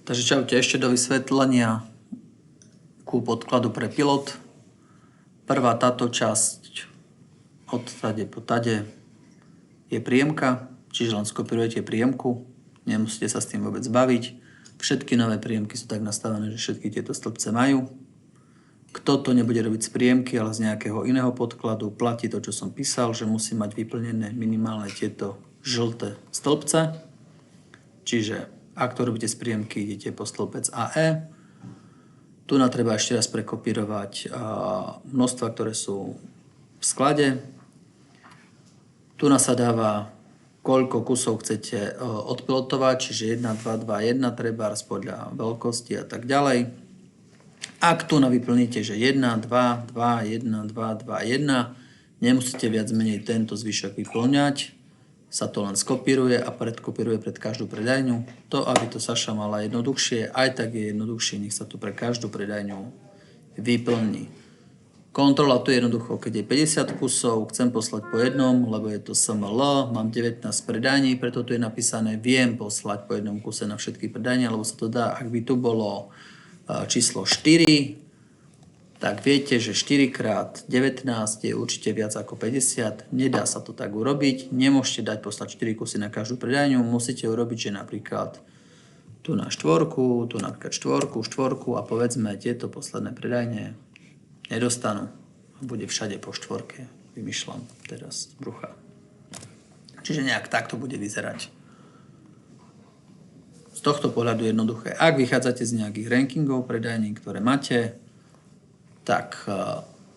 Takže čaute, ešte do vysvetlenia ku podkladu pre pilot. Prvá táto časť od tade po tade je príjemka, čiže len skopírujete príjemku, nemusíte sa s tým vôbec baviť. Všetky nové príjemky sú tak nastavené, že všetky tieto stĺpce majú. Kto to nebude robiť z príjemky, ale z nejakého iného podkladu, platí to, čo som písal, že musí mať vyplnené minimálne tieto žlté stĺpce. Čiže ak to robíte z príjemky, idete po stĺpec AE. Tu treba ešte raz prekopírovať množstva, ktoré sú v sklade. Tu sa dáva, koľko kusov chcete odpilotovať, čiže 1, 2, 2, 1 trebárs podľa veľkosti a tak ďalej. Ak tu vyplníte, že 1, 2, 2, 1, 2, 2, 1, nemusíte viac menej tento zvyšok vyplňať. Sa to len skopíruje a predkopíruje pred každú predajňu. To, aby to Saša mala jednoduchšie, aj tak je jednoduchšie, nech sa to pre každú predajňu vyplní. Kontrola tu je jednoducho, keď je 50 kusov, chcem poslať po jednom, lebo je to SML, mám 19 predajní, preto tu je napísané, viem poslať po jednom kuse na všetky predajne, lebo sa to dá, ak by tu bolo číslo 4, tak viete, že 4x19 je určite viac ako 50. Nedá sa to tak urobiť. Nemôžete dať poslať 4 kusy na každú predajňu. Musíte urobiť, že napríklad tu na štvorku, tu napríklad štvorku a povedzme tieto posledné predajne nedostanú. Bude všade po štvorke. Vymýšľam teraz z brucha. Čiže nejak takto bude vyzerať. Z tohto pohľadu jednoduché. Ak vychádzate z nejakých rankingov predajní, ktoré máte, tak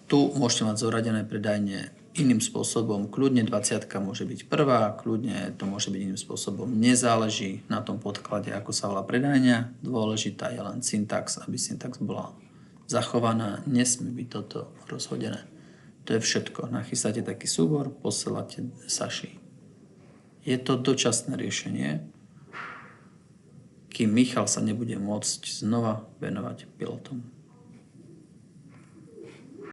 tu môžete mať zoradené predajne iným spôsobom. Kľudne 20 môže byť prvá, kľudne to môže byť iným spôsobom. Nezáleží na tom podklade, ako sa volá predajňa. Dôležitá je len syntax, aby syntax bola zachovaná. Nesmie byť toto rozhodené. To je všetko. Nachystáte taký súbor, posielate Saši. Je to dočasné riešenie, kým Michal sa nebude môcť znova venovať pilotom.